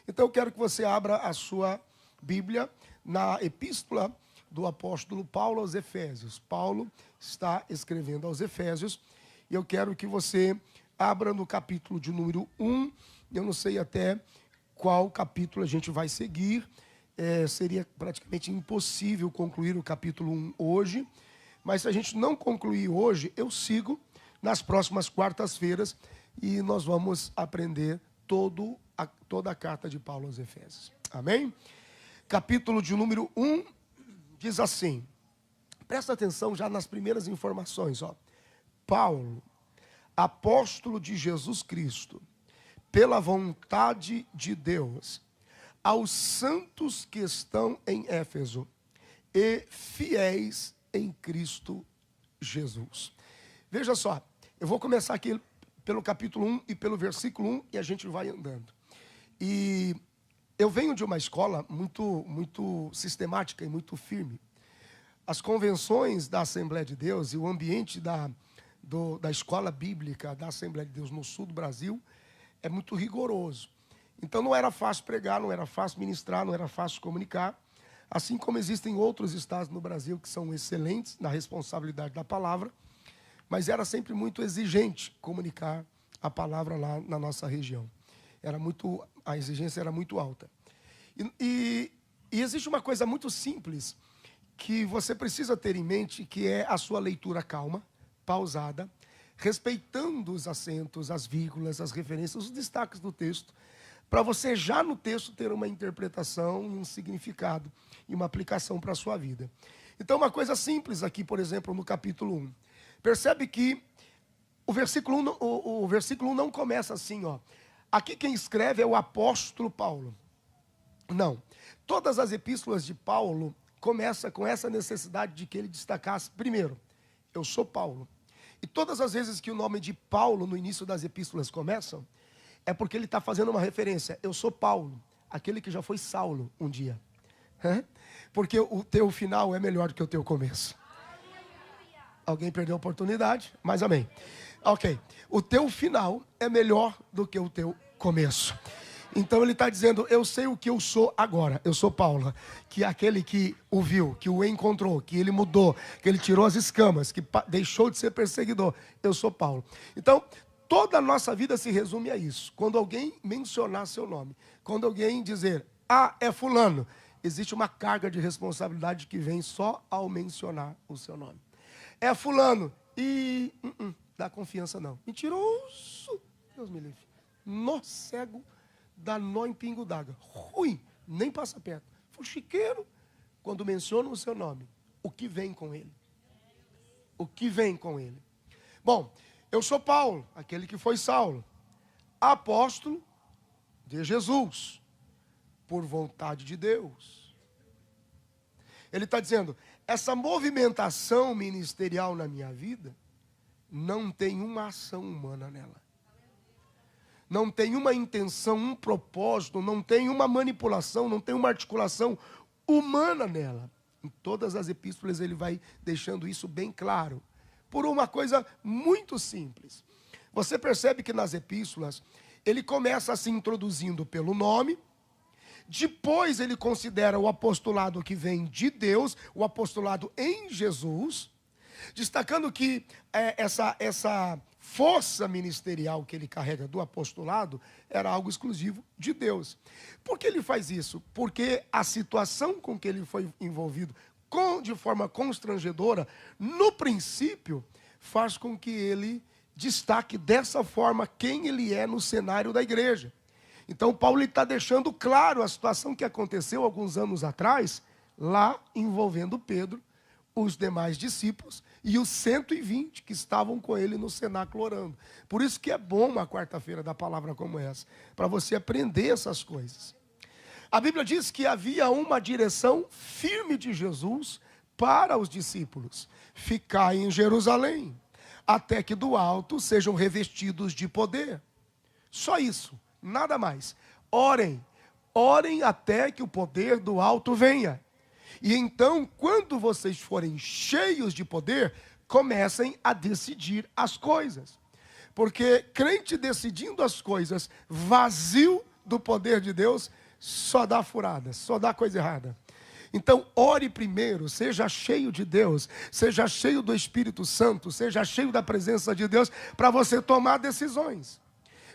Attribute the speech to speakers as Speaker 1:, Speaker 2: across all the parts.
Speaker 1: Então eu quero que você abra a sua Bíblia na epístola do apóstolo Paulo aos Efésios. Paulo está escrevendo aos Efésios e eu quero que você abra no capítulo de número 1. Eu não sei até qual capítulo a gente vai seguir. Seria praticamente impossível concluir o capítulo 1 hoje. Mas se a gente não concluir hoje, eu sigo nas próximas quartas-feiras e nós vamos aprender toda a carta de Paulo aos Efésios. Amém? Capítulo de número 1 diz assim. Presta atenção já nas primeiras informações. Paulo, apóstolo de Jesus Cristo, pela vontade de Deus, aos santos que estão em Éfeso e fiéis em Cristo Jesus. Veja só, eu vou começar aqui pelo capítulo 1 e pelo versículo 1 e a gente vai andando. E eu venho de uma escola muito sistemática e muito firme. As convenções da Assembleia de Deus e o ambiente da escola bíblica da Assembleia de Deus no sul do Brasil é muito rigoroso. Então não era fácil pregar, não era fácil ministrar, não era fácil comunicar. Assim como existem outros estados no Brasil que são excelentes na responsabilidade da palavra, mas era sempre muito exigente comunicar a palavra lá na nossa região. A exigência era muito alta. E existe uma coisa muito simples que você precisa ter em mente, que é a sua leitura calma, pausada, respeitando os acentos, as vírgulas, as referências, os destaques do texto, para você já no texto ter uma interpretação, um significado e uma aplicação para a sua vida. Então, uma coisa simples aqui, por exemplo, no capítulo 1. Percebe que o versículo 1 não começa assim, Aqui quem escreve é o apóstolo Paulo. Não. Todas as epístolas de Paulo começam com essa necessidade de que ele destacasse, primeiro, eu sou Paulo. E todas as vezes que o nome de Paulo no início das epístolas começam, é porque ele está fazendo uma referência. Eu sou Paulo, aquele que já foi Saulo um dia. Porque o teu final é melhor do que o teu começo. Alguém perdeu a oportunidade, mas amém. Ok. O teu final é melhor do que o teu começo. Então ele está dizendo, eu sei o que eu sou agora. Eu sou Paulo, que é aquele que o viu, que o encontrou, que ele mudou, que ele tirou as escamas, que deixou de ser perseguidor. Eu sou Paulo. Então, toda a nossa vida se resume a isso. Quando alguém mencionar seu nome, quando alguém dizer, é fulano, existe uma carga de responsabilidade que vem só ao mencionar o seu nome. É fulano e dá confiança não. Mentiroso, Deus me livre. Nó cego, dá nó em pingo d'água. Ruim, nem passa perto. Fuxiqueiro, quando menciona o seu nome, o que vem com ele? O que vem com ele? Bom, eu sou Paulo, aquele que foi Saulo, apóstolo de Jesus, por vontade de Deus. Ele está dizendo, essa movimentação ministerial na minha vida, não tem uma ação humana nela. Não tem uma intenção, um propósito, não tem uma manipulação, não tem uma articulação humana nela. Em todas as epístolas ele vai deixando isso bem claro. Por uma coisa muito simples. Você percebe que nas epístolas, ele começa se introduzindo pelo nome, depois ele considera o apostolado que vem de Deus, o apostolado em Jesus, destacando que essa força ministerial que ele carrega do apostolado era algo exclusivo de Deus. Por que ele faz isso? Porque a situação com que ele foi envolvido, de forma constrangedora, no princípio, faz com que ele destaque dessa forma quem ele é no cenário da igreja. Então, Paulo está deixando claro a situação que aconteceu alguns anos atrás, lá envolvendo Pedro, os demais discípulos e os 120 que estavam com ele no cenáculo orando. Por isso que é bom uma quarta-feira da palavra como essa, para você aprender essas coisas. A Bíblia diz que havia uma direção firme de Jesus para os discípulos. Ficai em Jerusalém, até que do alto sejam revestidos de poder. Só isso, nada mais. Orem até que o poder do alto venha. E então, quando vocês forem cheios de poder, comecem a decidir as coisas. Porque crente decidindo as coisas, vazio do poder de Deus, só dá furada, só dá coisa errada. Então, ore primeiro, seja cheio de Deus, seja cheio do Espírito Santo, seja cheio da presença de Deus, para você tomar decisões.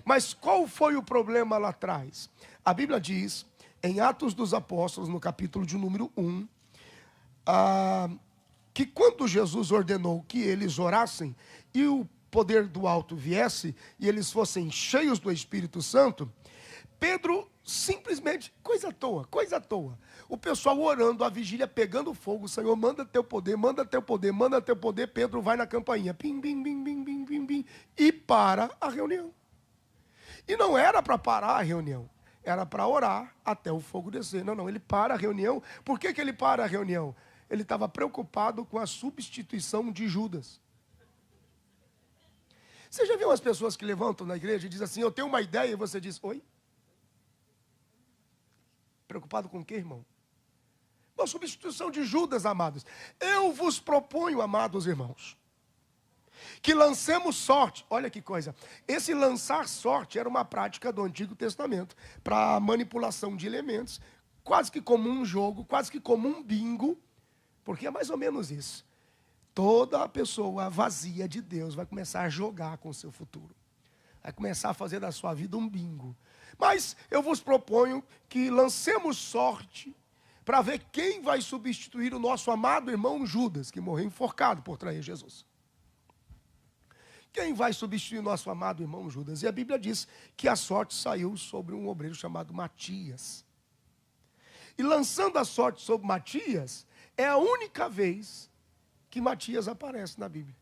Speaker 1: Mas qual foi o problema lá atrás? A Bíblia diz, em Atos dos Apóstolos, no capítulo de número 1, que quando Jesus ordenou que eles orassem e o poder do alto viesse e eles fossem cheios do Espírito Santo, Pedro simplesmente, coisa à toa. O pessoal orando, a vigília pegando fogo, Senhor, manda teu poder, manda teu poder, manda teu poder. Pedro vai na campainha, pim, bim, bim, bim, bim, bim, bim, e para a reunião. E não era para parar a reunião, era para orar até o fogo descer. Não, ele para a reunião. Por que ele para a reunião? Ele estava preocupado com a substituição de Judas. Você já viu as pessoas que levantam na igreja e dizem assim, eu tenho uma ideia, e você diz, oi? Preocupado com o quê, irmão? Com a substituição de Judas, amados. Eu vos proponho, amados irmãos, que lancemos sorte. Olha que coisa. Esse lançar sorte era uma prática do Antigo Testamento para manipulação de elementos, quase que como um jogo, quase que como um bingo, porque é mais ou menos isso. Toda pessoa vazia de Deus vai começar a jogar com o seu futuro. Vai começar a fazer da sua vida um bingo. Mas eu vos proponho que lancemos sorte para ver quem vai substituir o nosso amado irmão Judas, que morreu enforcado por trair Jesus. Quem vai substituir o nosso amado irmão Judas? E a Bíblia diz que a sorte saiu sobre um obreiro chamado Matias. E lançando a sorte sobre Matias, é a única vez que Matias aparece na Bíblia.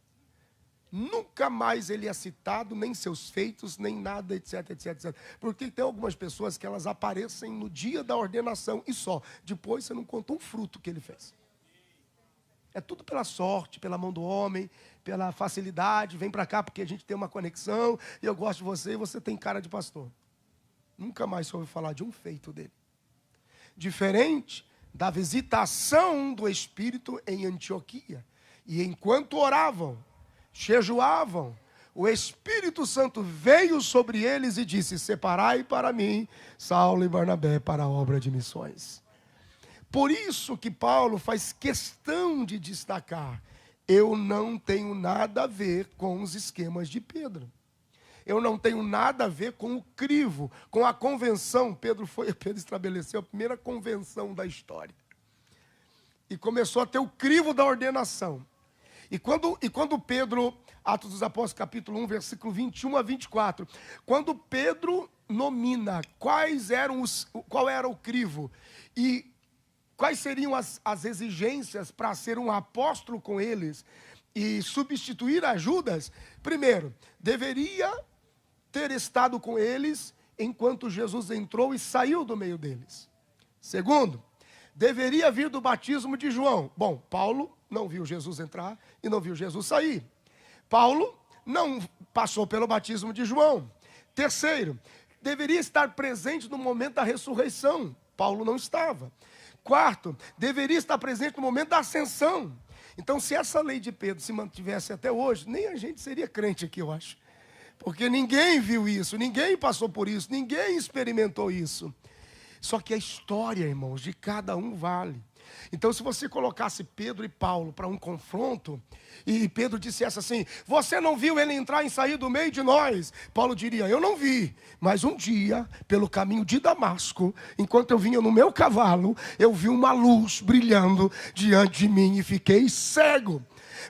Speaker 1: Nunca mais ele é citado, nem seus feitos, nem nada, etc, etc, etc. Porque tem algumas pessoas que elas aparecem no dia da ordenação e só. Depois você não conta um fruto que ele fez. É tudo pela sorte, pela mão do homem, pela facilidade. Vem para cá porque a gente tem uma conexão e eu gosto de você e você tem cara de pastor. Nunca mais se ouve falar de um feito dele. Diferente da visitação do Espírito em Antioquia. E enquanto oravam, jejuavam, o Espírito Santo veio sobre eles e disse, separai para mim Saulo e Barnabé para a obra de missões. Por isso que Paulo faz questão de destacar, eu não tenho nada a ver com os esquemas de Pedro. Eu não tenho nada a ver com o crivo, com a convenção. Pedro estabeleceu a primeira convenção da história. E começou a ter o crivo da ordenação. E quando Pedro, Atos dos Apóstolos, capítulo 1, versículo 21 a 24, quando Pedro nomina qual era o crivo e quais seriam as exigências para ser um apóstolo com eles e substituir a Judas, primeiro, deveria ter estado com eles enquanto Jesus entrou e saiu do meio deles. Segundo, deveria vir do batismo de João. Bom, Paulo não viu Jesus entrar e não viu Jesus sair. Paulo não passou pelo batismo de João. Terceiro, deveria estar presente no momento da ressurreição. Paulo não estava. Quarto, deveria estar presente no momento da ascensão. Então, se essa lei de Pedro se mantivesse até hoje, nem a gente seria crente aqui, eu acho. Porque ninguém viu isso, ninguém passou por isso, ninguém experimentou isso. Só que a história, irmãos, de cada um vale. Então, se você colocasse Pedro e Paulo para um confronto, e Pedro dissesse assim, você não viu ele entrar e sair do meio de nós? Paulo diria, eu não vi, mas um dia, pelo caminho de Damasco, enquanto eu vinha no meu cavalo, eu vi uma luz brilhando diante de mim e fiquei cego.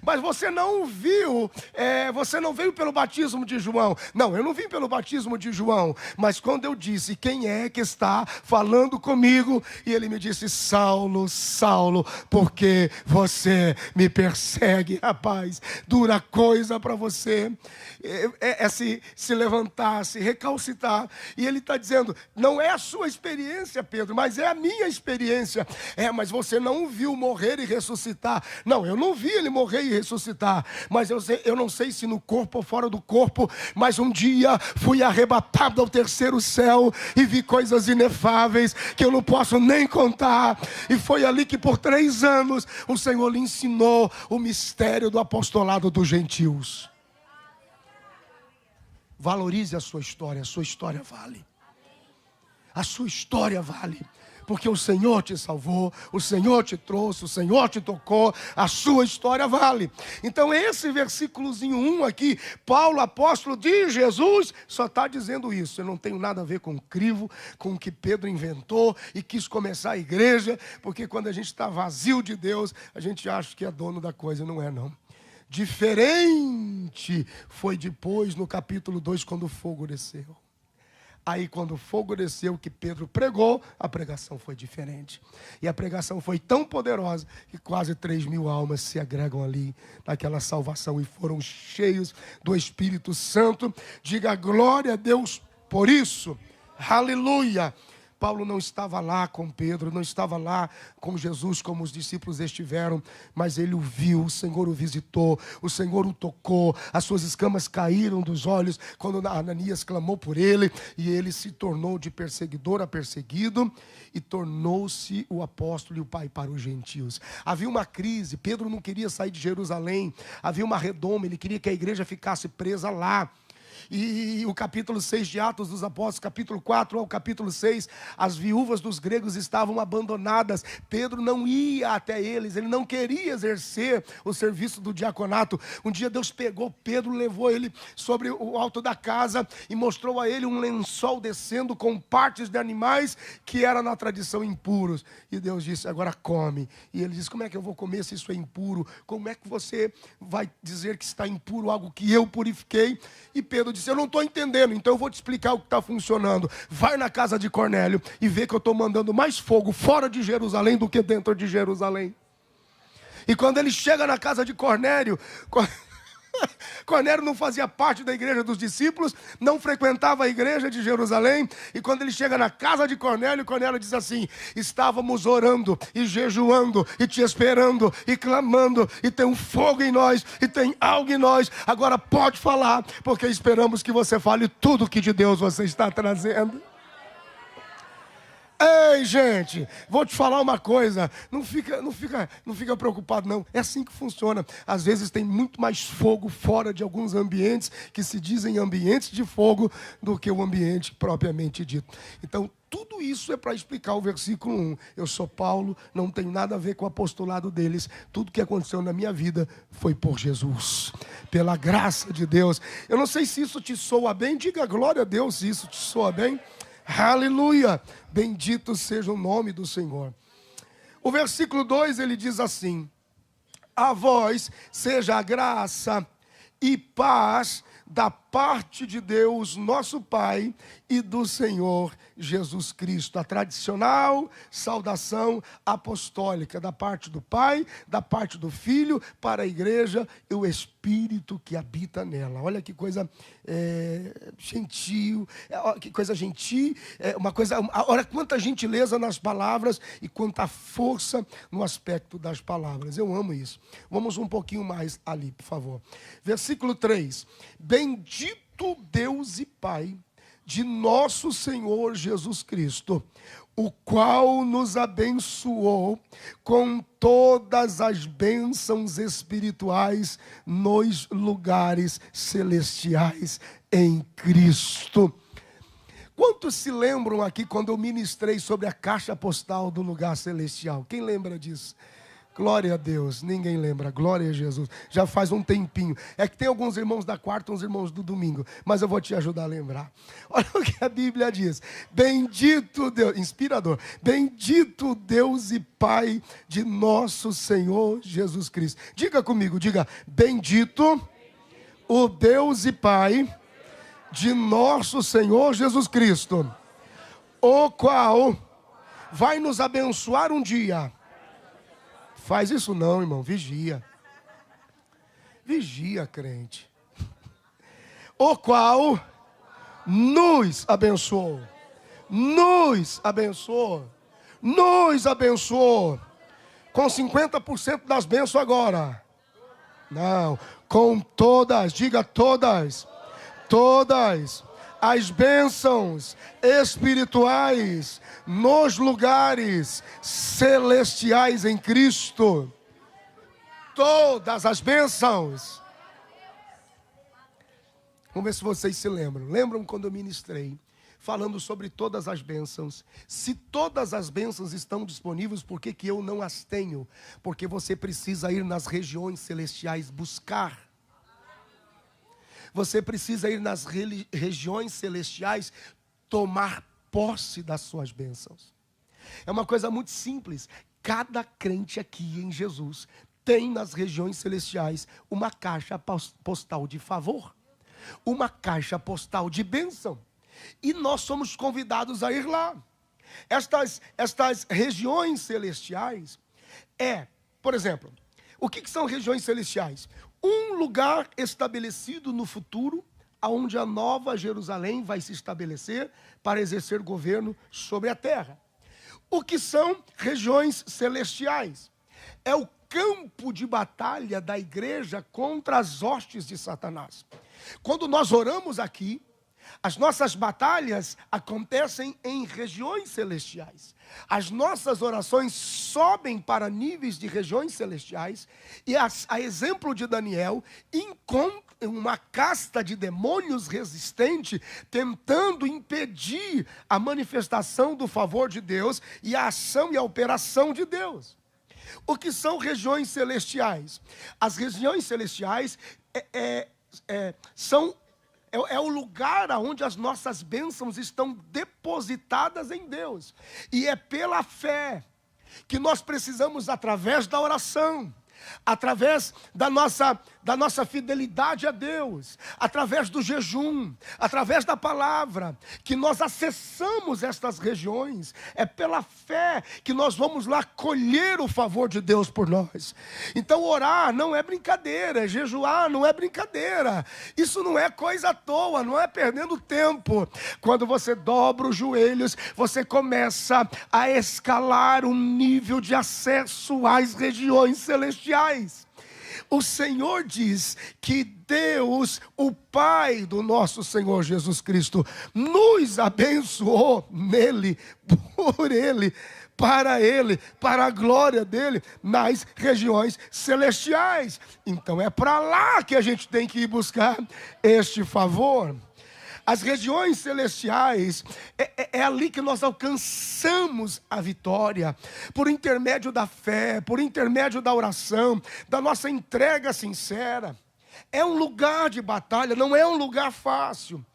Speaker 1: Mas você não viu, você não veio pelo batismo de João. Não, eu não vim pelo batismo de João. Mas quando eu disse, quem é que está falando comigo? E ele me disse, Saulo, Saulo, porque você me persegue, rapaz. Dura coisa para você se levantar, se recalcitar. E ele está dizendo, não é a sua experiência, Pedro, mas é a minha experiência. Mas você não viu morrer e ressuscitar. Não, eu não vi ele morrer e ressuscitar, mas eu não sei se no corpo ou fora do corpo, mas um dia fui arrebatado ao terceiro céu e vi coisas inefáveis que eu não posso nem contar, e foi ali que por 3 anos o Senhor lhe ensinou o mistério do apostolado dos gentios. Valorize a sua história vale. a sua história vale. Porque o Senhor te salvou, o Senhor te trouxe, o Senhor te tocou, a sua história vale. Então esse versículozinho 1 aqui, Paulo, apóstolo de Jesus, só está dizendo isso. Eu não tenho nada a ver com o crivo, com o que Pedro inventou e quis começar a igreja, porque quando a gente está vazio de Deus, a gente acha que é dono da coisa, não é não. Diferente foi depois no capítulo 2, quando o fogo desceu. Aí quando o fogo desceu, que Pedro pregou, a pregação foi diferente. E a pregação foi tão poderosa que quase 3.000 almas se agregam ali naquela salvação e foram cheios do Espírito Santo. Diga glória a Deus por isso. Aleluia. Paulo não estava lá com Pedro, não estava lá com Jesus como os discípulos estiveram, mas ele o viu, o Senhor o visitou, o Senhor o tocou, as suas escamas caíram dos olhos quando Ananias clamou por ele, e ele se tornou de perseguidor a perseguido e tornou-se o apóstolo e o pai para os gentios. Havia uma crise, Pedro não queria sair de Jerusalém, havia uma redoma, ele queria que a igreja ficasse presa lá. E o capítulo 6 de Atos dos Apóstolos, capítulo 4 ao capítulo 6, as viúvas dos gregos estavam abandonadas. Pedro não ia até eles, ele não queria exercer o serviço do diaconato. Um dia Deus pegou Pedro, levou ele sobre o alto da casa e mostrou a ele um lençol descendo com partes de animais que era na tradição impuros. E Deus disse, agora come. E ele disse, como é que eu vou comer se isso é impuro? Como é que você vai dizer que está impuro algo que eu purifiquei? E Pedro disse, eu não estou entendendo, então eu vou te explicar o que está funcionando. Vai na casa de Cornélio e vê que eu estou mandando mais fogo fora de Jerusalém do que dentro de Jerusalém. E quando ele chega na casa de Cornélio, Cornélio não fazia parte da igreja dos discípulos, não frequentava a igreja de Jerusalém, e quando ele chega na casa de Cornélio, Cornélio diz assim, estávamos orando e jejuando e te esperando e clamando, e tem um fogo em nós e tem algo em nós, agora pode falar, porque esperamos que você fale tudo que de Deus você está trazendo. Ei, gente, vou te falar uma coisa, não fica preocupado não, é assim que funciona. Às vezes tem muito mais fogo fora de alguns ambientes que se dizem ambientes de fogo do que o ambiente propriamente dito. Então, tudo isso é para explicar o versículo 1. Eu sou Paulo, não tenho nada a ver com o apostolado deles. Tudo que aconteceu na minha vida foi por Jesus, pela graça de Deus. Eu não sei se isso te soa bem, diga glória a Deus se isso te soa bem. Aleluia, bendito seja o nome do Senhor. O versículo 2 ele diz assim, a vós seja a graça e paz da parte de Deus, nosso Pai, e do Senhor Jesus Cristo. A tradicional saudação apostólica da parte do Pai, da parte do Filho, para a igreja e o Espírito que habita nela. Olha que coisa gentil, que coisa gentil, uma coisa, olha quanta gentileza nas palavras e quanta força no aspecto das palavras. Eu amo isso. Vamos um pouquinho mais ali, por favor. Versículo 3. Bendito Deus e Pai de nosso Senhor Jesus Cristo, o qual nos abençoou com todas as bênçãos espirituais nos lugares celestiais em Cristo. Quantos se lembram aqui quando eu ministrei sobre a caixa postal do lugar celestial? Quem lembra disso? Glória a Deus, ninguém lembra, glória a Jesus, já faz um tempinho. É que tem alguns irmãos da quarta, uns irmãos do domingo, mas eu vou te ajudar a lembrar. Olha o que a Bíblia diz, bendito Deus, inspirador, bendito Deus e Pai de nosso Senhor Jesus Cristo. Diga comigo, diga, bendito o Deus e Pai de nosso Senhor Jesus Cristo, o qual vai nos abençoar um dia. Faz isso não, irmão, vigia. Vigia, crente. O qual nos abençoou. Nos abençoou. Nos abençoou. Com 50% das bênçãos agora. Não, com todas, diga todas. Todas as bênçãos espirituais nos lugares celestiais em Cristo. Todas as bênçãos. Vamos ver se vocês se lembram. Lembram quando eu ministrei falando sobre todas as bênçãos. Se todas as bênçãos estão disponíveis, por que eu não as tenho? Porque você precisa ir nas regiões celestiais buscar. Você precisa ir nas regiões celestiais tomar posse das suas bênçãos. É uma coisa muito simples. Cada crente aqui em Jesus tem nas regiões celestiais uma caixa postal de favor, uma caixa postal de bênção. E nós somos convidados a ir lá. Estas regiões celestiais por exemplo, o que são regiões celestiais? Um lugar estabelecido no futuro, onde a nova Jerusalém vai se estabelecer para exercer governo sobre a terra. O que são regiões celestiais? É o campo de batalha da igreja contra as hostes de Satanás. Quando nós oramos aqui, as nossas batalhas acontecem em regiões celestiais. As nossas orações sobem para níveis de regiões celestiais e, a exemplo de Daniel, encontram uma casta de demônios resistente tentando impedir a manifestação do favor de Deus e a ação e a operação de Deus. O que são regiões celestiais? As regiões celestiais são o lugar onde as nossas bênçãos estão depositadas em Deus. E é pela fé que nós precisamos, através da oração, através da nossa fidelidade a Deus, através do jejum, através da palavra, que nós acessamos estas regiões. É pela fé que nós vamos lá colher o favor de Deus por nós. Então orar não é brincadeira, jejuar não é brincadeira, isso não é coisa à toa, não é perdendo tempo. Quando você dobra os joelhos, você começa a escalar um nível de acesso às regiões celestiais. O Senhor diz que Deus, o Pai do nosso Senhor Jesus Cristo, nos abençoou nele, por ele, para a glória dele, nas regiões celestiais. Então é para lá que a gente tem que ir buscar este favor. As regiões celestiais, é ali que nós alcançamos a vitória, por intermédio da fé, por intermédio da oração, da nossa entrega sincera. É um lugar de batalha, não é um lugar fácil.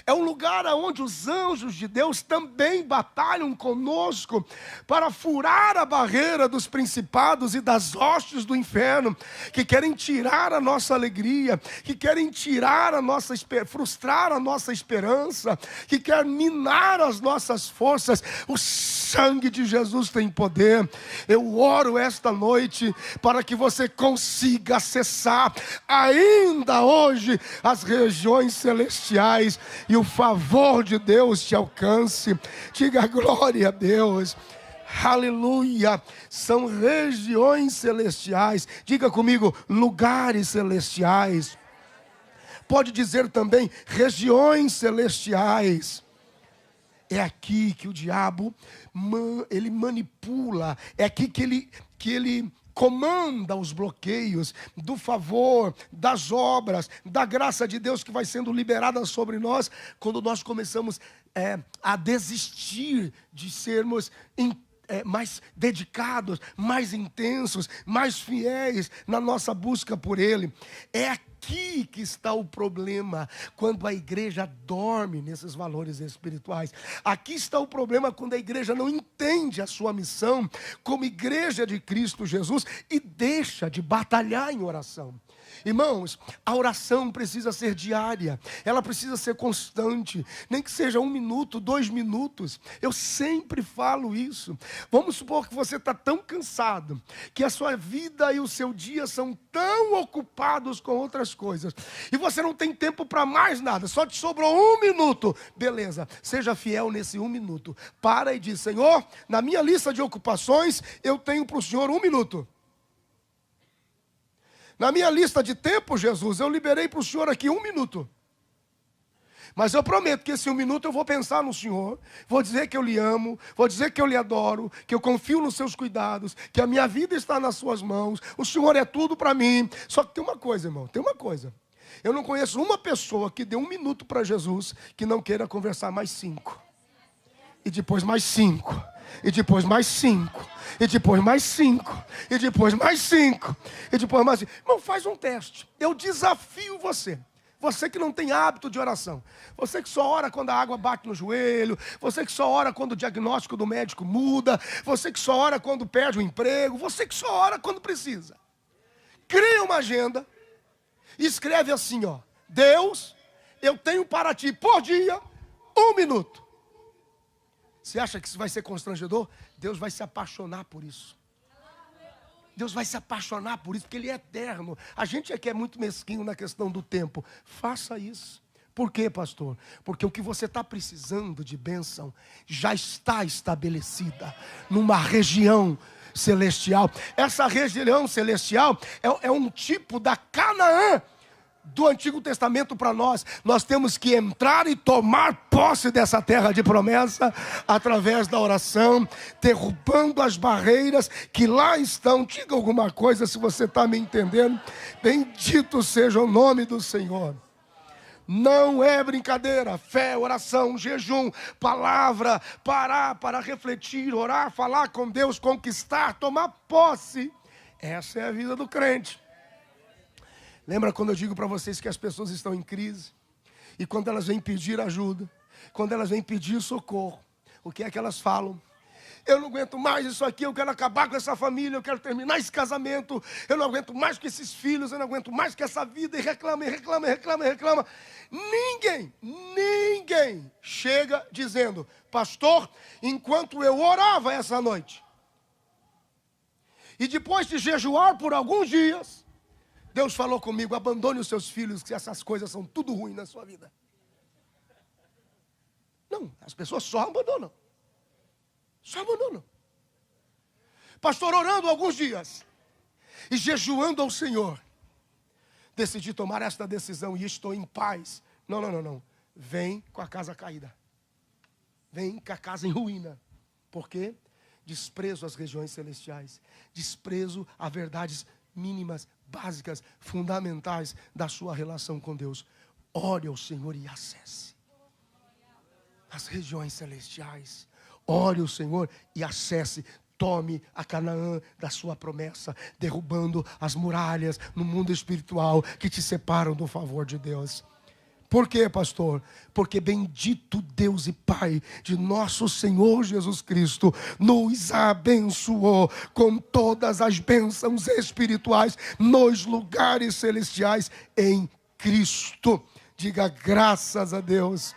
Speaker 1: É um lugar onde os anjos de Deus também batalham conosco para furar a barreira dos principados e das hostes do inferno, que querem tirar a nossa alegria, que querem tirar frustrar a nossa esperança, que querem minar as nossas forças. O sangue de Jesus tem poder. Eu oro esta noite para que você consiga acessar ainda hoje as regiões celestiais e o favor de Deus te alcance. Diga glória a Deus. Aleluia. São regiões celestiais. Diga comigo, lugares celestiais. Pode dizer também regiões celestiais. É aqui que o diabo ele manipula. É aqui que ele comanda os bloqueios do favor, das obras, da graça de Deus que vai sendo liberada sobre nós, quando nós começamos a desistir de sermos mais dedicados, mais intensos, mais fiéis na nossa busca por Ele. É aqui que está o problema, quando a igreja dorme nesses valores espirituais. Aqui está o problema quando a igreja não entende a sua missão como igreja de Cristo Jesus e deixa de batalhar em oração. Irmãos, a oração precisa ser diária, ela precisa ser constante, nem que seja 1 minuto, 2 minutos. Eu sempre falo isso. Vamos supor que você está tão cansado, que a sua vida e o seu dia são tão ocupados com outras coisas, e você não tem tempo para mais nada, só te sobrou 1 minuto. Beleza, seja fiel nesse 1 minuto. Para e diz: Senhor, na minha lista de ocupações, eu tenho para o Senhor 1 minuto. Na minha lista de tempo, Jesus, eu liberei para o Senhor aqui 1 minuto. Mas eu prometo que esse 1 minuto eu vou pensar no Senhor, vou dizer que eu lhe amo, vou dizer que eu lhe adoro, que eu confio nos seus cuidados, que a minha vida está nas suas mãos, o Senhor é tudo para mim. Só que tem uma coisa, irmão, tem uma coisa. Eu não conheço uma pessoa que deu 1 minuto para Jesus que não queira conversar mais 5. E depois mais 5. E depois mais 5. E depois mais 5. E depois mais 5. E depois mais 5. Irmão, faz um teste. Eu desafio você. Você que não tem hábito de oração. Você que só ora quando a água bate no joelho. Você que só ora quando o diagnóstico do médico muda. Você que só ora quando perde o emprego. Você que só ora quando precisa. Cria uma agenda. E escreve assim, ó. Deus, eu tenho para ti por dia 1 minuto. Você acha que isso vai ser constrangedor? Deus vai se apaixonar por isso. Deus vai se apaixonar por isso, porque Ele é eterno. A gente é que é muito mesquinho na questão do tempo. Faça isso. Por quê, pastor? Porque o que você está precisando de bênção já está estabelecida numa região celestial. Essa região celestial é um tipo da Canaã do Antigo Testamento para nós. Nós temos que entrar e tomar posse dessa terra de promessa através da oração, derrubando as barreiras que lá estão. Diga alguma coisa se você está me entendendo. Bendito seja o nome do Senhor. Não é brincadeira. Fé, oração, jejum, palavra, parar para refletir, orar, falar com Deus, conquistar, tomar posse. Essa é a vida do crente. Lembra quando eu digo para vocês que as pessoas estão em crise? E quando elas vêm pedir ajuda, quando elas vêm pedir socorro, o que é que elas falam? Eu não aguento mais isso aqui, eu quero acabar com essa família, eu quero terminar esse casamento, eu não aguento mais com esses filhos, eu não aguento mais com essa vida, e reclama, e reclama, e reclama, e reclama. Ninguém chega dizendo, pastor, enquanto eu orava essa noite, e depois de jejuar por alguns dias, Deus falou comigo, abandone os seus filhos, que essas coisas são tudo ruim na sua vida. Não, as pessoas só abandonam. Só abandonam. Pastor, orando alguns dias e jejuando ao Senhor, decidi tomar esta decisão e estou em paz. Não. Vem com a casa caída. Vem com a casa em ruína. Por quê? Desprezo as regiões celestiais. Desprezo a verdades mínimas, básicas, fundamentais da sua relação com Deus. Ore ao Senhor e acesse as regiões celestiais. Ore ao Senhor e acesse. Tome a Canaã da sua promessa, derrubando as muralhas no mundo espiritual que te separam do favor de Deus. Por quê, pastor? Porque bendito Deus e Pai de nosso Senhor Jesus Cristo nos abençoou com todas as bênçãos espirituais nos lugares celestiais em Cristo. Diga graças a Deus.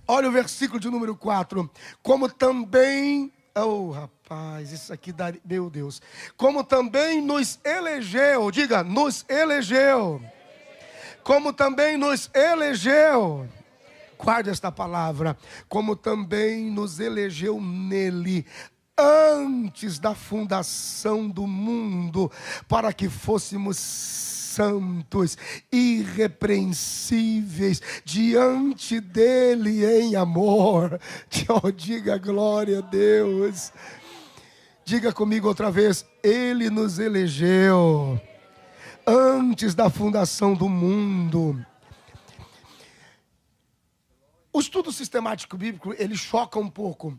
Speaker 1: Olha o versículo de número 4. Como também... Oh, rapaz, isso aqui dá... Meu Deus. Como também nos elegeu. Diga, nos elegeu. Como também nos elegeu, guarde esta palavra, como também nos elegeu nele, antes da fundação do mundo, para que fôssemos santos, irrepreensíveis, diante dele em amor. Diga glória a Deus. Diga comigo outra vez, ele nos elegeu. Antes da fundação do mundo. O estudo sistemático bíblico, ele choca um pouco.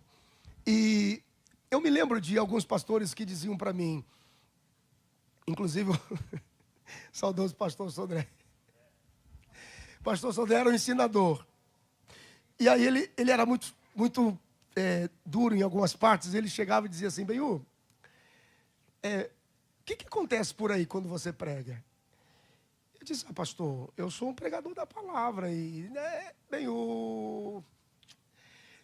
Speaker 1: E eu me lembro de alguns pastores que diziam para mim, inclusive o saudoso pastor Sodré. O pastor Sodré era um ensinador. E aí ele era muito duro em algumas partes. Ele chegava e dizia assim, Benhu, o que acontece por aí quando você prega? Eu disse, pastor, eu sou um pregador da palavra e, Benhu,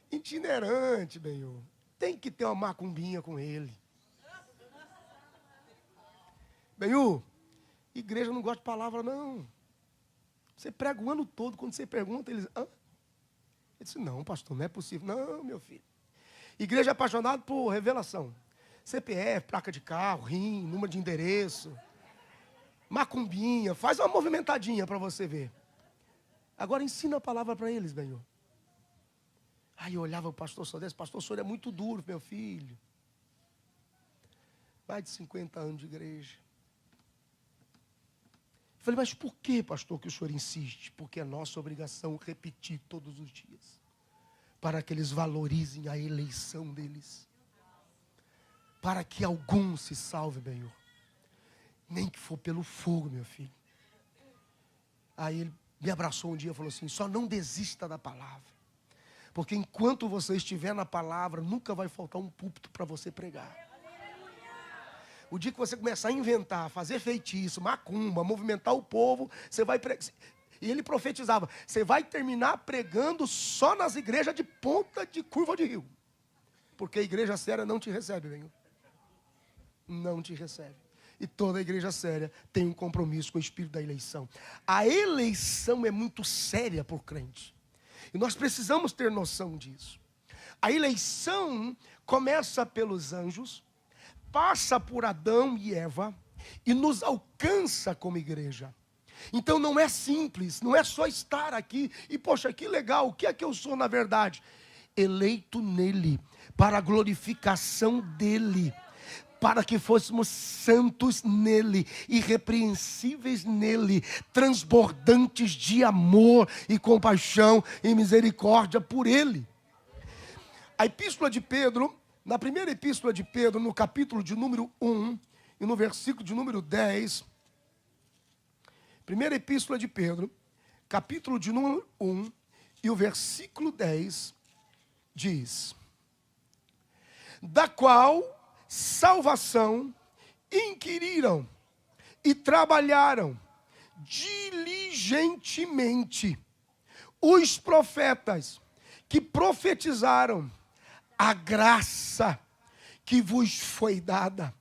Speaker 1: itinerante, Benhu, tem que ter uma macumbinha com ele. Benhu, igreja não gosta de palavra, não. Você prega o ano todo, quando você pergunta, eles... Hã? Eu disse, não, pastor, não é possível. Não, meu filho. Igreja é apaixonada por revelação. CPF, placa de carro, RIM, número de endereço, macumbinha, faz uma movimentadinha para você ver. Agora ensina a palavra para eles, Benhor. Aí eu olhava o pastor Sodré, pastor, o senhor é muito duro, meu filho. Mais de 50 anos de igreja. Falei, mas por que, pastor, que o senhor insiste? Porque é nossa obrigação repetir todos os dias, para que eles valorizem a eleição deles, para que algum se salve, Senhor, nem que for pelo fogo, meu filho. Aí ele me abraçou um dia e falou assim, só não desista da palavra, porque enquanto você estiver na palavra, nunca vai faltar um púlpito para você pregar. O dia que você começar a inventar, fazer feitiço, macumba, movimentar o povo, você vai pregar. E ele profetizava, você vai terminar pregando só nas igrejas de ponta de curva de rio. Porque a igreja séria não te recebe, Senhor. Não te recebe. E toda igreja séria tem um compromisso com o espírito da eleição. A eleição é muito séria por crente. E nós precisamos ter noção disso. A eleição começa pelos anjos, passa por Adão e Eva e nos alcança como igreja. Então não é simples, não é só estar aqui e, poxa, que legal, o que é que eu sou na verdade? Eleito nele, para a glorificação dele, para que fôssemos santos nele, irrepreensíveis nele, transbordantes de amor e compaixão e misericórdia por ele. A epístola de Pedro, na primeira epístola de Pedro, no capítulo de número 1 e no versículo de número 10, primeira epístola de Pedro, capítulo de número 1 e o versículo 10, diz: da qual salvação inquiriram e trabalharam diligentemente os profetas que profetizaram a graça que vos foi dada.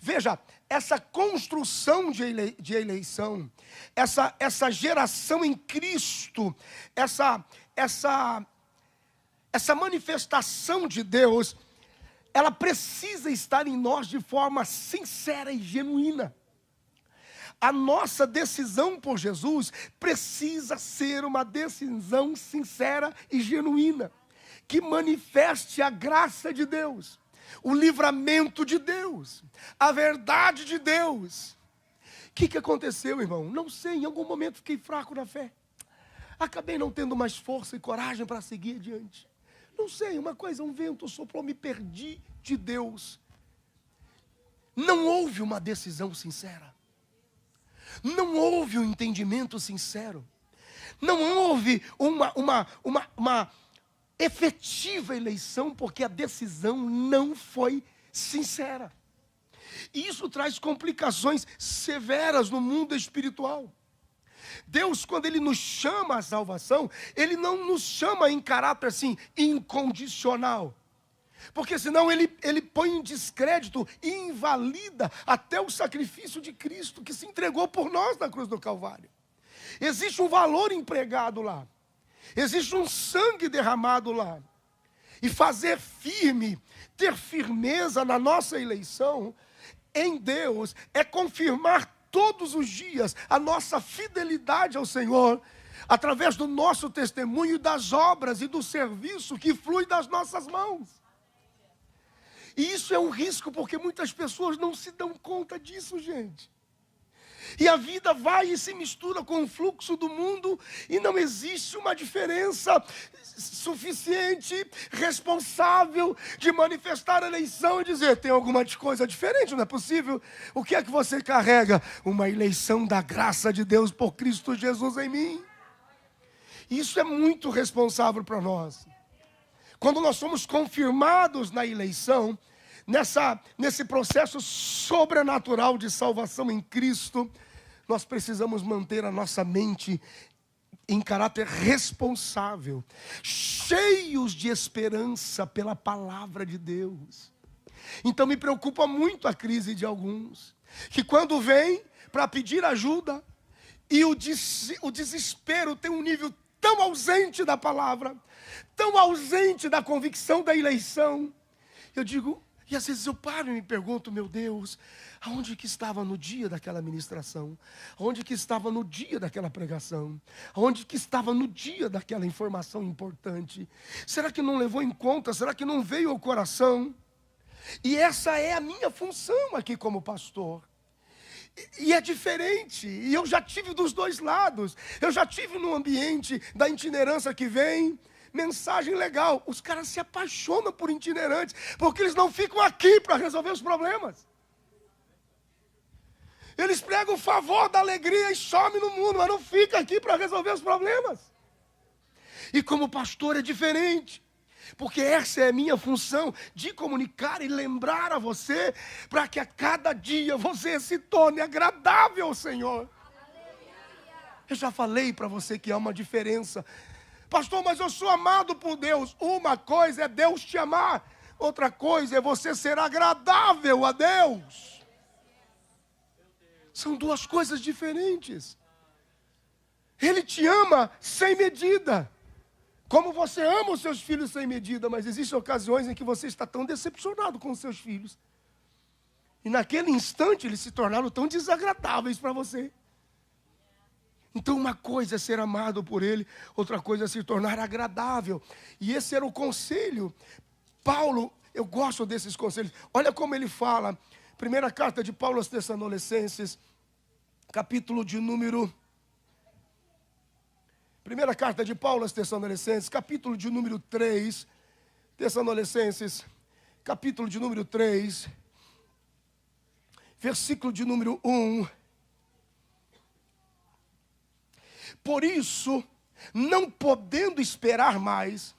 Speaker 1: Veja, essa construção de eleição, essa geração em Cristo, essa manifestação de Deus, ela precisa estar em nós de forma sincera e genuína. A nossa decisão por Jesus precisa ser uma decisão sincera e genuína, que manifeste a graça de Deus, o livramento de Deus, a verdade de Deus. O que aconteceu, irmão? Não sei, em algum momento fiquei fraco na fé. Acabei não tendo mais força e coragem para seguir adiante. Não sei, uma coisa, um vento soprou, me perdi de Deus. Não houve uma decisão sincera. Não houve um entendimento sincero. Não houve uma efetiva eleição, porque a decisão não foi sincera. E isso traz complicações severas no mundo espiritual. Deus, quando Ele nos chama à salvação, Ele não nos chama em caráter assim, incondicional. Porque senão ele põe em descrédito e invalida até o sacrifício de Cristo, que se entregou por nós na cruz do Calvário. Existe um valor empregado lá. Existe um sangue derramado lá. E fazer firme, ter firmeza na nossa eleição em Deus, é confirmar todos os dias a nossa fidelidade ao Senhor, através do nosso testemunho, das obras e do serviço que flui das nossas mãos. E isso é um risco, porque muitas pessoas não se dão conta disso, gente. E a vida vai e se mistura com o fluxo do mundo, e não existe uma diferença suficiente, responsável, de manifestar a eleição e dizer, tem alguma coisa diferente, não é possível? O que é que você carrega? Uma eleição da graça de Deus por Cristo Jesus em mim. Isso é muito responsável para nós. Quando nós somos confirmados na eleição, nesse processo sobrenatural de salvação em Cristo, nós precisamos manter a nossa mente em caráter responsável, cheios de esperança pela palavra de Deus. Então me preocupa muito a crise de alguns, que quando vem para pedir ajuda, e o desespero tem um nível tão ausente da palavra, tão ausente da convicção da eleição. Eu digo, e às vezes eu paro e me pergunto, meu Deus, aonde que estava no dia daquela ministração? Aonde que estava no dia daquela pregação? Aonde que estava no dia daquela informação importante? Será que não levou em conta? Será que não veio ao coração? E essa é a minha função aqui como pastor. E é diferente, e eu já tive dos dois lados. Eu já tive no ambiente da itinerância que vem, mensagem legal. Os caras se apaixonam por itinerantes, porque eles não ficam aqui para resolver os problemas. Eles pregam o favor da alegria e somem no mundo, mas não ficam aqui para resolver os problemas. E como pastor é diferente. Porque essa é a minha função, de comunicar e lembrar a você, para que a cada dia você se torne agradável ao Senhor. Eu já falei para você que há uma diferença. Pastor, mas eu sou amado por Deus. Uma coisa é Deus te amar, outra coisa é você ser agradável a Deus. São duas coisas diferentes. Ele te ama sem medida. Como você ama os seus filhos sem medida, mas existem ocasiões em que você está tão decepcionado com os seus filhos. E naquele instante eles se tornaram tão desagradáveis para você. Então uma coisa é ser amado por ele, outra coisa é se tornar agradável. E esse era o conselho. Paulo, eu gosto desses conselhos. Olha como ele fala. Primeira carta de Paulo aos Tessalonicenses, capítulo de número... Primeira carta de Paulo aos Tessalonicenses, capítulo de número 3, Tessalonicenses, capítulo de número 3, versículo de número 1. Por isso, não podendo esperar mais,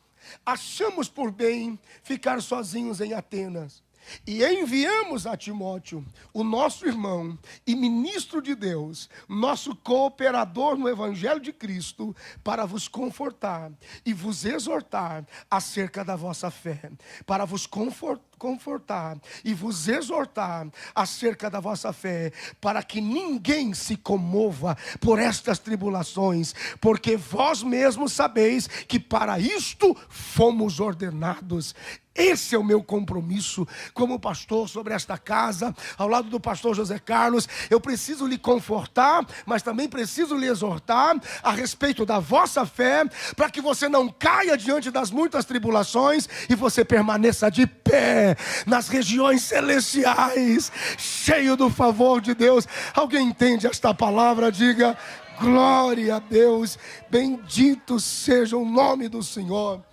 Speaker 1: achamos por bem ficar sozinhos em Atenas. E enviamos a Timóteo, o nosso irmão e ministro de Deus, nosso cooperador no Evangelho de Cristo, para vos confortar e vos exortar acerca da vossa fé. Para vos confortar e vos exortar acerca da vossa fé, para que ninguém se comova por estas tribulações, porque vós mesmos sabeis que para isto fomos ordenados. Esse é o meu compromisso como pastor sobre esta casa, ao lado do pastor José Carlos. Eu preciso lhe confortar, mas também preciso lhe exortar a respeito da vossa fé, para que você não caia diante das muitas tribulações e você permaneça de pé nas regiões celestiais, cheio do favor de Deus. Alguém entende esta palavra? Diga glória a Deus, bendito seja o nome do Senhor.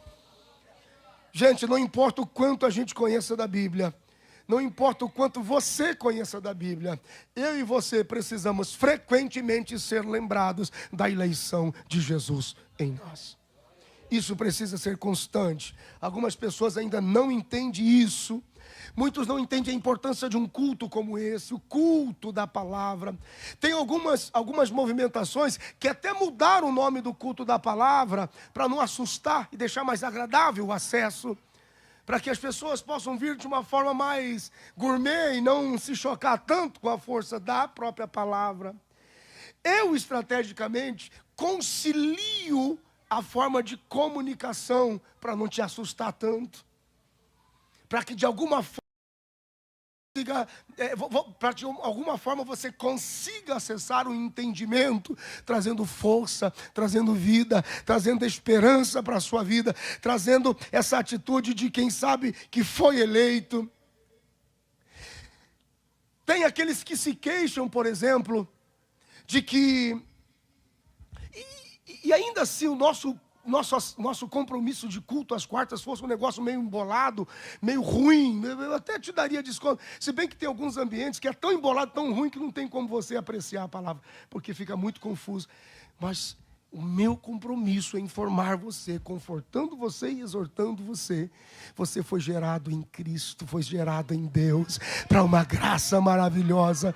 Speaker 1: Gente, não importa o quanto a gente conheça da Bíblia, não importa o quanto você conheça da Bíblia, eu e você precisamos frequentemente ser lembrados da eleição de Jesus em nós. Isso precisa ser constante. Algumas pessoas ainda não entendem isso. Muitos não entendem a importância de um culto como esse, o culto da palavra. Tem algumas movimentações que até mudaram o nome do culto da palavra para não assustar e deixar mais agradável o acesso, para que as pessoas possam vir de uma forma mais gourmet e não se chocar tanto com a força da própria palavra. Eu, estrategicamente, concilio a forma de comunicação para não te assustar tanto, para que de alguma forma você consiga acessar o entendimento, trazendo força, trazendo vida, trazendo esperança para a sua vida, trazendo essa atitude de quem sabe que foi eleito. Tem aqueles que se queixam, por exemplo, de que... E ainda assim o nosso compromisso de culto às quartas fosse um negócio meio embolado, meio ruim, eu até te daria desconto. Se bem que tem alguns ambientes que é tão embolado, tão ruim, que não tem como você apreciar a palavra, porque fica muito confuso. Mas o meu compromisso é informar você, confortando você e exortando você. Você foi gerado em Cristo, foi gerado em Deus, para uma graça maravilhosa.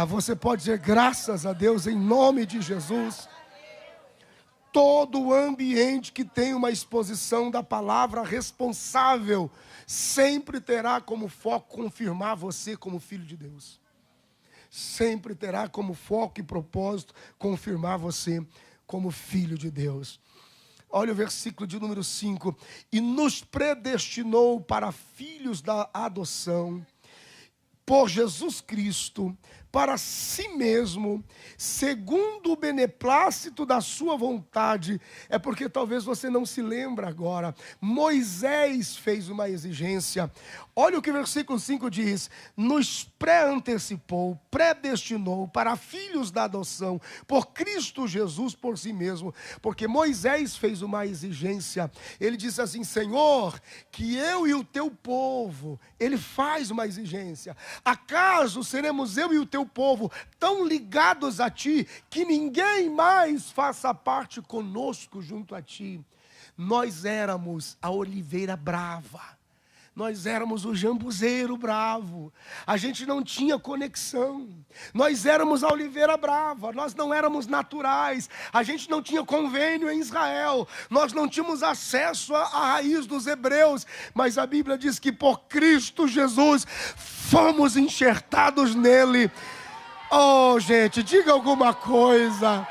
Speaker 1: Você pode dizer graças a Deus em nome de Jesus. Todo o ambiente que tem uma exposição da palavra responsável sempre terá como foco confirmar você como filho de Deus. Sempre terá como foco e propósito confirmar você como filho de Deus. Olha o versículo de número 5. E nos predestinou para filhos da adoção, por Jesus Cristo, para si mesmo, segundo o beneplácito da sua vontade. É porque talvez você não se lembra agora. Moisés fez uma exigência. Olha o que o versículo 5 diz: nos pré-antecipou, predestinou para filhos da adoção, por Cristo Jesus por si mesmo. Porque Moisés fez uma exigência. Ele disse assim: Senhor, que eu e o teu povo. Ele faz uma exigência. Acaso seremos eu e o teu povo tão ligados a ti, que ninguém mais faça parte conosco junto a ti? Nós éramos a oliveira brava. Nós éramos o jambuzeiro bravo. A gente não tinha conexão. Nós éramos a oliveira brava. Nós não éramos naturais. A gente não tinha convênio em Israel. Nós não tínhamos acesso à raiz dos hebreus. Mas a Bíblia diz que por Cristo Jesus fomos enxertados nele. Oh, gente, diga alguma coisa.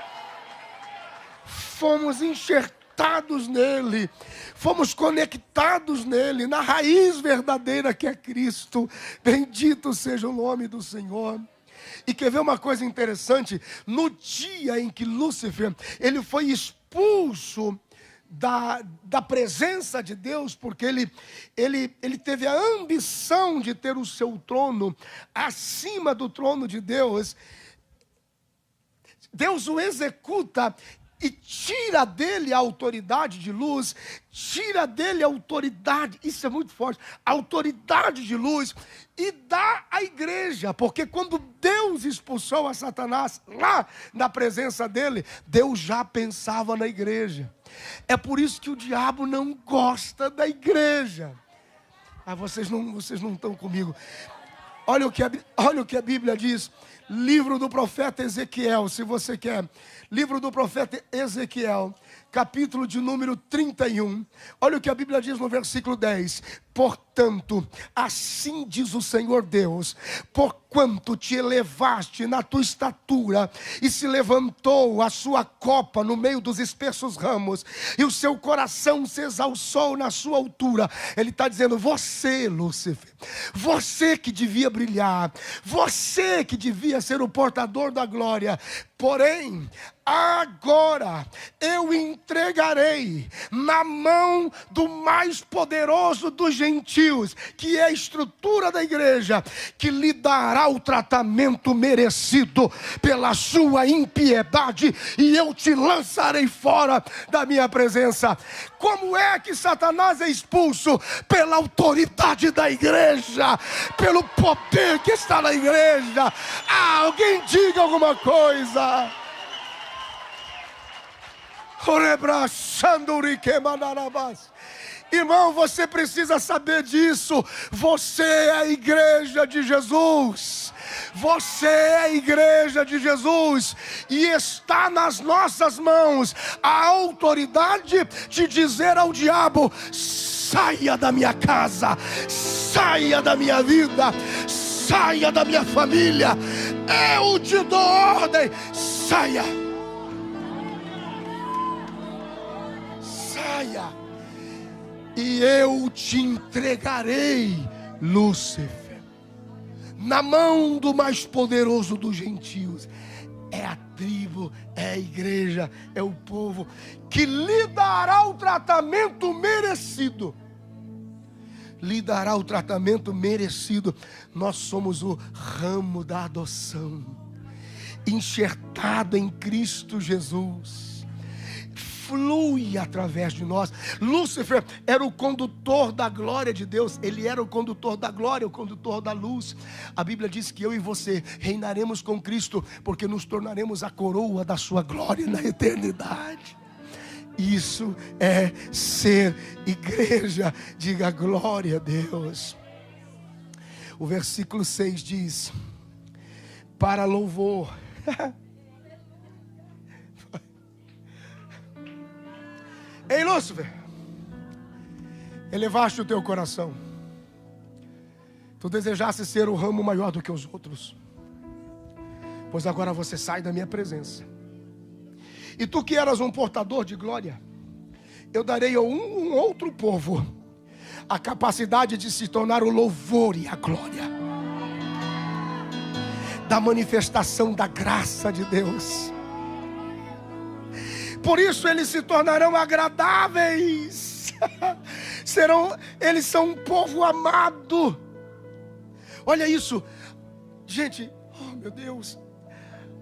Speaker 1: Fomos enxertados nele. Fomos conectados nele, na raiz verdadeira que é Cristo. Bendito seja o nome do Senhor. E quer ver uma coisa interessante? No dia em que Lúcifer ele foi expulso da presença de Deus, porque ele teve a ambição de ter o seu trono acima do trono de Deus, Deus o executa e tira dele a autoridade de luz, tira dele a autoridade, isso é muito forte, a autoridade de luz, e dá à igreja, porque quando Deus expulsou a Satanás lá na presença dele, Deus já pensava na igreja. É por isso que o diabo não gosta da igreja. Vocês não estão comigo. Olha o que a Bíblia diz. Livro do profeta Ezequiel, se você quer. Livro do profeta Ezequiel, capítulo de número 31. Olha o que a Bíblia diz no versículo 10. Portanto, assim diz o Senhor Deus, porquanto te elevaste na tua estatura, e se levantou a sua copa no meio dos espessos ramos, e o seu coração se exalçou na sua altura. Ele está dizendo: você, Lúcifer, você que devia brilhar, você que devia ser o portador da glória, porém, agora eu entregarei na mão do mais poderoso dos gentios, que é a estrutura da igreja, que lhe dará o tratamento merecido pela sua impiedade, e eu te lançarei fora da minha presença. Como é que Satanás é expulso? Pela autoridade da igreja, pelo poder que está na igreja. Alguém diga alguma coisa. Irmão, você precisa saber disso. Você é a igreja de Jesus. Você é a igreja de Jesus. E está nas nossas mãos a autoridade de dizer ao diabo: saia da minha casa, saia da minha vida, saia da minha família. Eu te dou ordem, saia. E eu te entregarei, Lúcifer, na mão do mais poderoso dos gentios. É a tribo, é a igreja, é o povo que lhe dará o tratamento merecido. Lhe dará o tratamento merecido. Nós somos o ramo da adoção, enxertado em Cristo Jesus. Flui através de nós. Lúcifer era o condutor da glória de Deus. Ele era o condutor da glória, o condutor da luz. A Bíblia diz que eu e você reinaremos com Cristo, porque nos tornaremos a coroa da sua glória na eternidade. Isso é ser igreja. Diga glória a Deus. O versículo 6 diz: para louvor. Ei, Lúcifer, elevaste o teu coração. Tu desejaste ser o ramo maior do que os outros, pois agora você sai da minha presença. E tu que eras um portador de glória, eu darei a um outro povo a capacidade de se tornar o louvor e a glória. da manifestação da graça de Deus. Por isso eles se tornarão agradáveis. Eles são um povo amado. Olha isso, gente, oh meu Deus,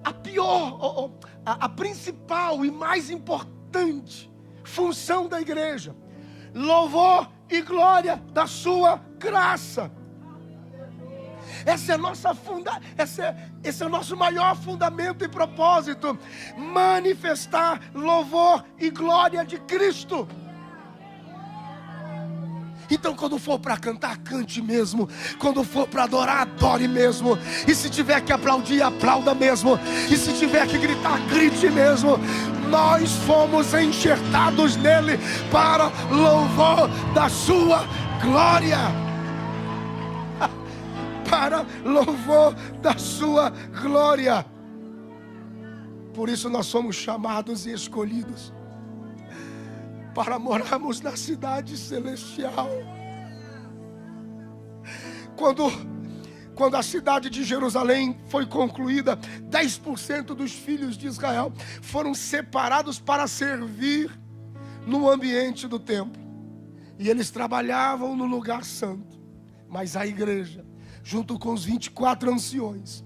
Speaker 1: a principal e mais importante função da igreja: louvor e glória da sua graça. Esse é o nosso maior fundamento e propósito: manifestar louvor e glória de Cristo. Então, quando for para cantar, cante mesmo. Quando for para adorar, adore mesmo. E se tiver que aplaudir, aplauda mesmo. E se tiver que gritar, grite mesmo. Nós fomos enxertados nele para louvor da sua glória. Para louvor da sua glória. Por isso nós somos chamados e escolhidos para morarmos na cidade celestial. Quando a cidade de Jerusalém foi concluída, 10% dos filhos de Israel foram separados para servir no ambiente do templo. E eles trabalhavam no lugar santo. Mas a igreja, junto com os 24 anciões,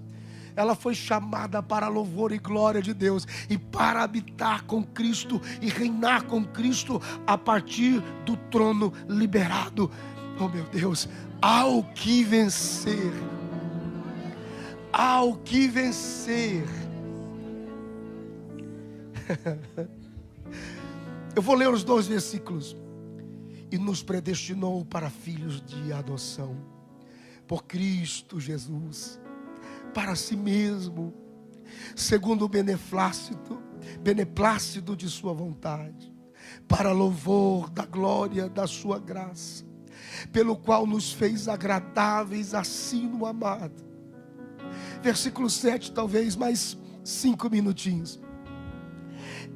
Speaker 1: ela foi chamada para louvor e glória de Deus e para habitar com Cristo e reinar com Cristo a partir do trono liberado. Oh meu Deus, ao que vencer. Ao que vencer. Eu vou ler os 2 versículos. E nos predestinou para filhos de adoção, por Cristo Jesus, para si mesmo, segundo o beneplácito de sua vontade, para louvor da glória da sua graça, pelo qual nos fez agradáveis assim no amado. Versículo 7, talvez mais 5 minutinhos.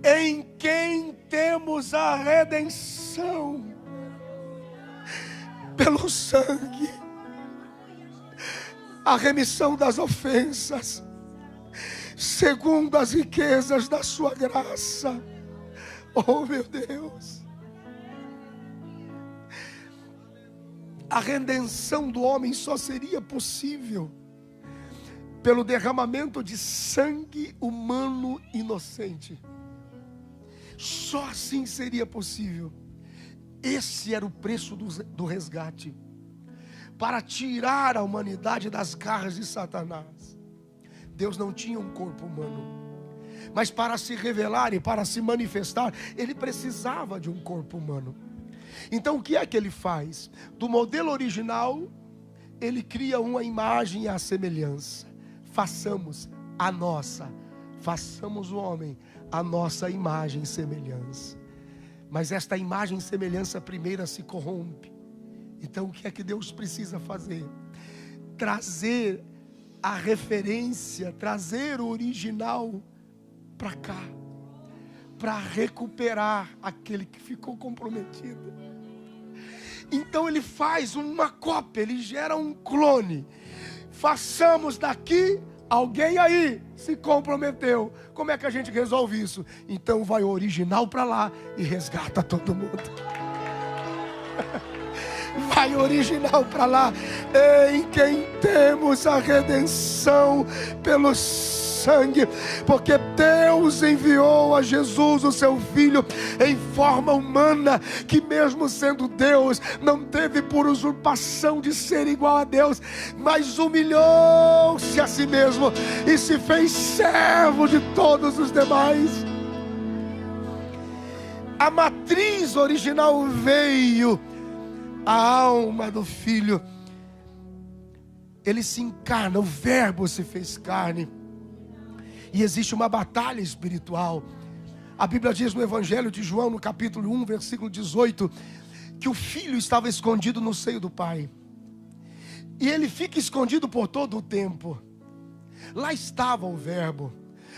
Speaker 1: Em quem temos a redenção pelo sangue, a remissão das ofensas, segundo as riquezas da sua graça. Oh meu Deus, a redenção do homem só seria possível pelo derramamento de sangue humano inocente. Só assim seria possível. Esse era o preço do resgate, para tirar a humanidade das garras de Satanás. Deus não tinha um corpo humano, mas para se revelar e para se manifestar, ele precisava de um corpo humano. Então o que é que ele faz? Do modelo original, ele cria uma imagem e a semelhança. Façamos o homem a nossa imagem e semelhança. Mas esta imagem e semelhança primeira se corrompe. Então o que é que Deus precisa fazer? Trazer a referência, trazer o original para cá, para recuperar aquele que ficou comprometido. Então ele faz uma cópia, ele gera um clone. Façamos daqui, alguém aí se comprometeu. Como é que a gente resolve isso? Então vai o original para lá e resgata todo mundo. Vai o original para lá, em quem temos a redenção pelo sangue, porque Deus enviou a Jesus, o seu Filho, em forma humana, que mesmo sendo Deus, não teve por usurpação de ser igual a Deus, mas humilhou-se a si mesmo e se fez servo de todos os demais. A matriz original veio, a alma do Filho, ele se encarna, o Verbo se fez carne. E existe uma batalha espiritual. A Bíblia diz no Evangelho de João, no capítulo 1, versículo 18, que o Filho estava escondido no seio do Pai. E ele fica escondido por todo o tempo. Lá estava o Verbo,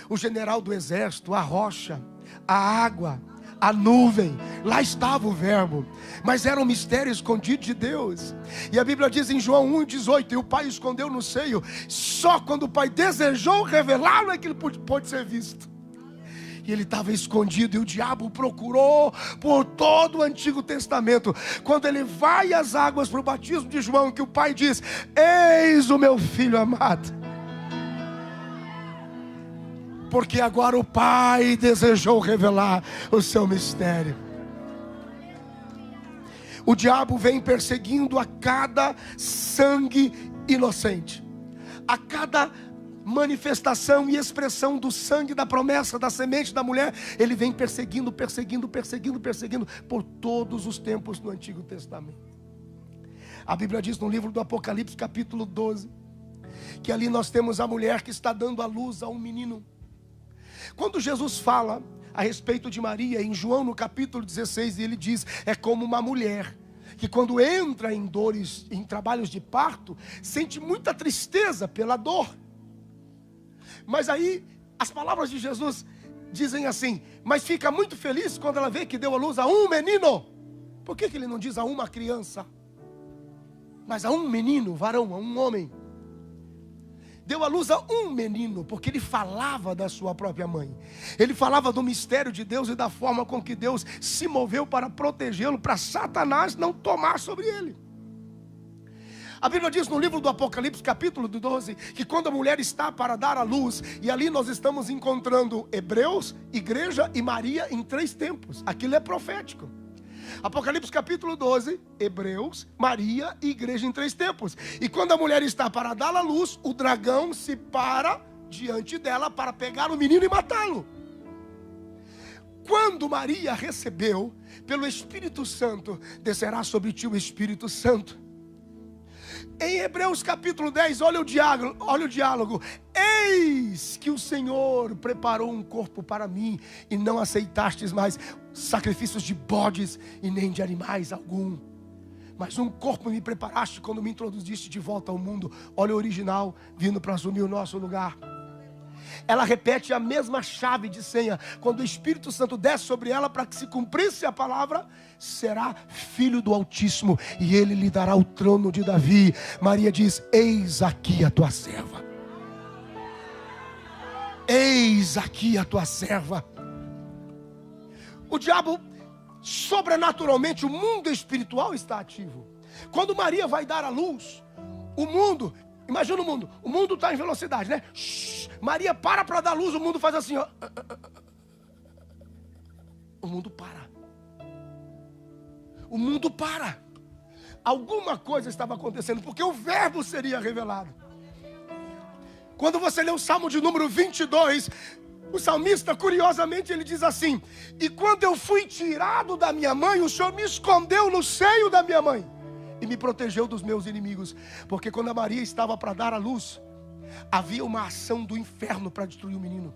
Speaker 1: o general do exército, a rocha, a água, a nuvem, lá estava o verbo, mas era um mistério escondido de Deus. E a Bíblia diz em João 1,18, e o Pai escondeu no seio, só quando o Pai desejou revelá-lo é que ele pôde ser visto. E ele estava escondido, e o diabo procurou por todo o Antigo Testamento. Quando ele vai às águas para o batismo de João, que o Pai diz: eis o meu filho amado. Porque agora o Pai desejou revelar o seu mistério. O diabo vem perseguindo a cada sangue inocente, a cada manifestação e expressão do sangue da promessa, da semente da mulher. Ele vem perseguindo por todos os tempos no Antigo Testamento. A Bíblia diz no livro do Apocalipse, capítulo 12, que ali nós temos a mulher que está dando à luz a um menino. Quando Jesus fala a respeito de Maria, em João no capítulo 16, ele diz: é como uma mulher que quando entra em dores, em trabalhos de parto, sente muita tristeza pela dor. Mas aí, as palavras de Jesus dizem assim: mas fica muito feliz quando ela vê que deu à luz a um menino. Por que ele não diz a uma criança, mas a um menino, varão, a um homem? Deu à luz a um menino, porque ele falava da sua própria mãe. Ele falava do mistério de Deus e da forma com que Deus se moveu para protegê-lo, para Satanás não tomar sobre ele. A Bíblia diz no livro do Apocalipse, capítulo 12, que quando a mulher está para dar à luz, e ali nós estamos encontrando Hebreus, igreja e Maria em 3 tempos. Aquilo é profético. Apocalipse capítulo 12, Hebreus, Maria e igreja em 3 tempos. E quando a mulher está para dar à luz, o dragão se para diante dela para pegar o menino e matá-lo. Quando Maria recebeu, pelo Espírito Santo, descerá sobre ti o Espírito Santo. Em Hebreus capítulo 10, olha o diálogo. Eis que o Senhor preparou um corpo para mim, e não aceitastes mais sacrifícios de bodes e nem de animais algum, mas um corpo me preparaste quando me introduziste de volta ao mundo. Olha o original vindo para assumir o nosso lugar. Ela repete a mesma chave de senha. Quando o Espírito Santo desce sobre ela para que se cumprisse a palavra: será filho do Altíssimo, e ele lhe dará o trono de Davi. Maria diz: eis aqui a tua serva. Eis aqui a tua serva. O diabo, sobrenaturalmente, o mundo espiritual está ativo. Quando Maria vai dar à luz, o mundo, imagina o mundo está em velocidade, né? Maria para dar luz, o mundo faz assim, ó. O mundo para. O mundo para. Alguma coisa estava acontecendo, porque o verbo seria revelado. Quando você lê o Salmo de número 22, o salmista, curiosamente, ele diz assim: e quando eu fui tirado da minha mãe, o Senhor me escondeu no seio da minha mãe e me protegeu dos meus inimigos. Porque quando a Maria estava para dar à luz, havia uma ação do inferno para destruir o menino.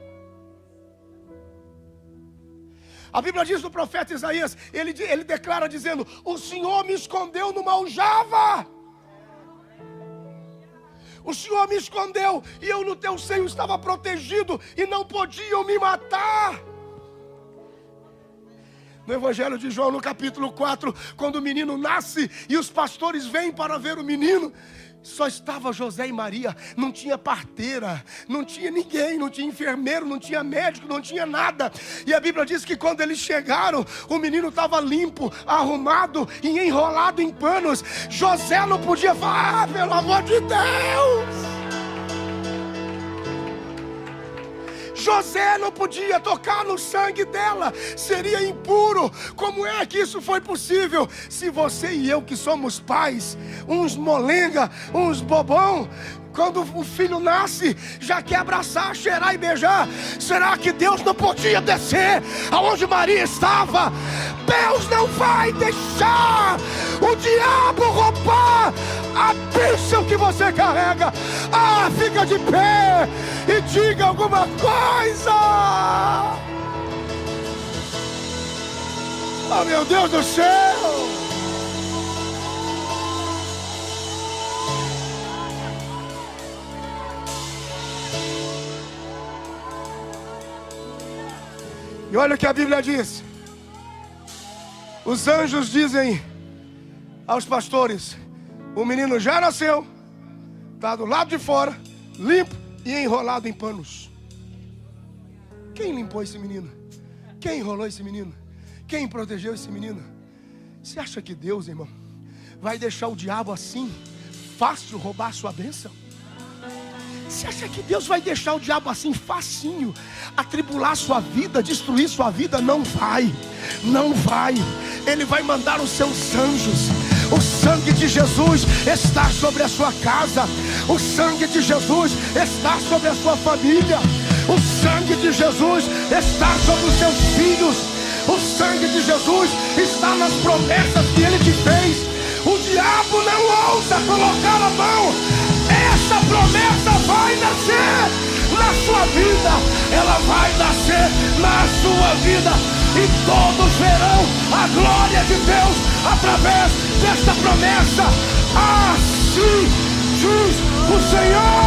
Speaker 1: A Bíblia diz no profeta Isaías, ele declara dizendo: o Senhor me escondeu numa aljava. O Senhor me escondeu, e eu no teu seio estava protegido, e não podiam me matar. No Evangelho de João, no capítulo 4, quando o menino nasce, e os pastores vêm para ver o menino, só estava José e Maria, não tinha parteira, não tinha ninguém, não tinha enfermeiro, não tinha médico, não tinha nada. E a Bíblia diz que quando eles chegaram, o menino estava limpo, arrumado e enrolado em panos. José não podia falar: ah, pelo amor de Deus! José não podia tocar no sangue dela, seria impuro. Como é que isso foi possível? Se você e eu, que somos pais, uns molenga, uns bobão, quando o filho nasce, já quer abraçar, cheirar e beijar. Será que Deus não podia descer aonde Maria estava? Deus não vai deixar o diabo roubar a bênção que você carrega. Ah, fica de pé e diga alguma coisa. Oh, meu Deus do céu. E olha o que a Bíblia diz. Os anjos dizem aos pastores: o menino já nasceu, está do lado de fora, limpo e enrolado em panos. Quem limpou esse menino? Quem enrolou esse menino? Quem protegeu esse menino? Você acha que Deus, irmão, vai deixar o diabo assim, fácil, roubar a sua bênção? Você acha que Deus vai deixar o diabo assim, facinho, atribular sua vida, destruir sua vida? Não vai, não vai. Ele vai mandar os seus anjos. O sangue de Jesus está sobre a sua casa. O sangue de Jesus está sobre a sua família. O sangue de Jesus está sobre os seus filhos. O sangue de Jesus está nas promessas que Ele te fez. O diabo não ousa colocar a mão. Essa promessa vai nascer na sua vida. Ela vai nascer na sua vida. E todos verão a glória de Deus através desta promessa. Assim diz o Senhor.